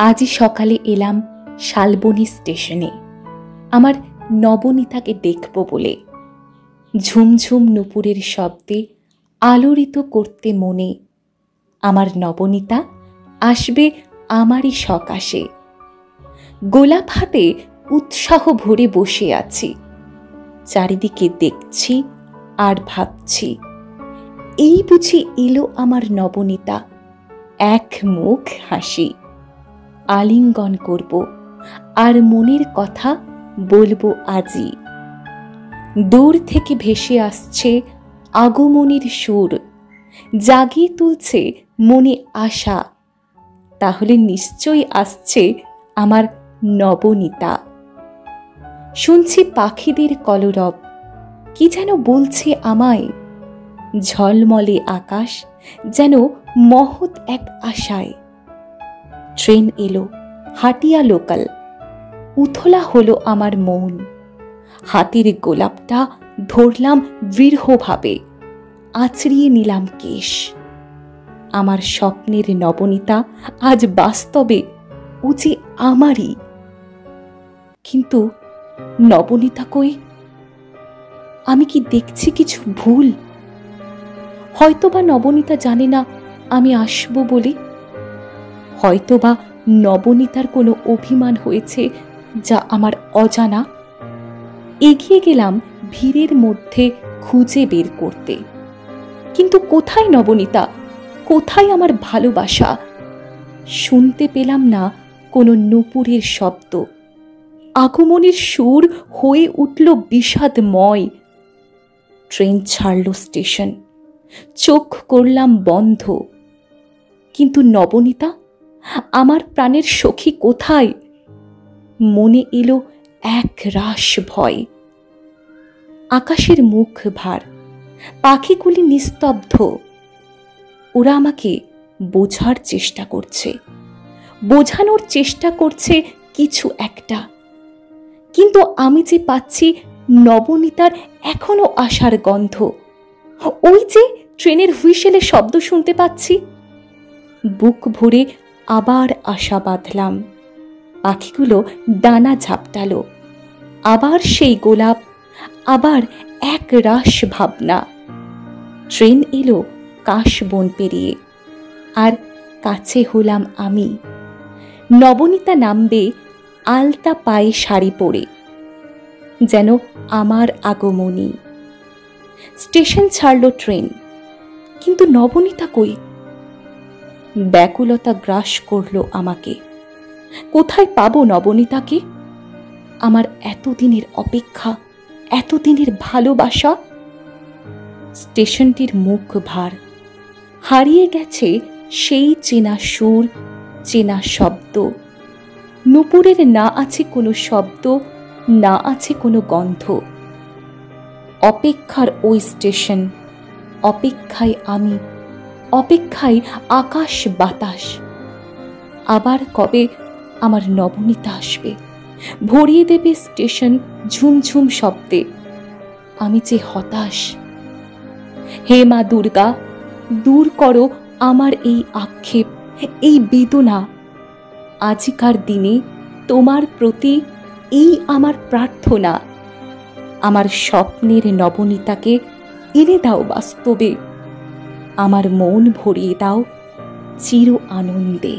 আজই সকালে এলাম শালবনী স্টেশনে আমার নবনীতাকে দেখব বলে। ঝুমঝুম নুপুরের শব্দে আলোড়িত করতে মনে আমার নবনীতা আসবে আমারই সকাশে। গোলাপ হাতে উৎসাহ ভরে বসে আছি, চারিদিকে দেখছি আর ভাবছি, এই বুঝি এলো আমার নবনীতা। এক মুখ হাসি, আলিঙ্গন করব আর মনের কথা বলবো আজই। দূর থেকে ভেসে আসছে আগমনীর সুর, জাগিয়ে তুলছে মনে আশা। তাহলে নিশ্চয়ই আসছে আমার নবনীতা। শুনছি পাখিদের কলরব, কি যেন বলছে আমায়। ঝলমলে আকাশ যেন মহৎ এক আশায়। ট্রেন এলো, হাটিয়া লোকাল। উথলা হলো আমার মন। হাতের গোলাপটা ধরলাম দৃঢ়ভাবে, আছড়িয়ে নিলাম কেশ। আমার স্বপ্নের নবনীতা আজ বাস্তবে ও যে আমারই। কিন্তু নবনীতা কই? আমি কি দেখছি কিছু ভুল? হয়তোবা নবনীতা জানে না আমি আসব বলে। হয়তোবা নবনীতার কোনো অভিমান হয়েছে যা আমার অজানা। এগিয়ে গেলাম ভিড়ের মধ্যে খুঁজে বের করতে। কিন্তু কোথায় নবনীতা? কোথায় আমার ভালোবাসা? শুনতে পেলাম না কোনো নুপুরের শব্দ। আগমনের সুর হয়ে উঠল বিষাদময়। ট্রেন ছাড়ল স্টেশন, চোখ করলাম বন্ধ। কিন্তু নবনীতা, আমার প্রাণের সখী কোথায়? মনে এলো এক রাশ ভয়। আকাশের মুখ ভার, পাখিগুলি নিস্তব্ধ। ওরা আমাকে বোঝার চেষ্টা করছে, বোঝানোর চেষ্টা করছে কিছু একটা। কিন্তু আমি যে পাচ্ছি নবনীতার এখনো আসার গন্ধ। ওই যে ট্রেনের হুইসেলের শব্দ শুনতে পাচ্ছি। বুক ভরে আবার আশা বাঁধলাম। পাখিগুলো ডানা ঝাপটালো। আবার সেই গোলাপ, আবার এক রাশ ভাবনা। ট্রেন এলো কাশবন পেরিয়ে, আর কাছে হলাম আমি। নবনীতা নামবে আলতা পায়ে শাড়ি পরে, যেন আমার আগমনী। স্টেশন ছাড়ল ট্রেন, কিন্তু নবনীতা কই? ব্যাকুলতা গ্রাস করল আমাকে। কোথায় পাবো নবনীতাকে? আমার এতদিনের অপেক্ষা, এতদিনের ভালোবাসা। স্টেশনটির মুখ ভার, হারিয়ে গেছে সেই চেনা সুর, চেনা শব্দ। নুপুরের না আছে কোনো শব্দ, না আছে কোনো গন্ধ। অপেক্ষার ওই স্টেশন, অপেক্ষায় আমি, অপেক্ষায় আকাশ বাতাস। আবার কবে আমার নবনীতা আসবে, ভরিয়ে দেবে স্টেশন ঝুমঝুম শব্দে। আমি যে হতাশ। হে মা দুর্গা, দূর করো আমার এই আক্ষেপ, এই বেদনা। আজিকার দিনে তোমার প্রতি এই আমার প্রার্থনা। আমার স্বপ্নের নবনীতাকে এনে দাও বাস্তবে। আমার মন ভরিয়ে দাও চির আনন্দে।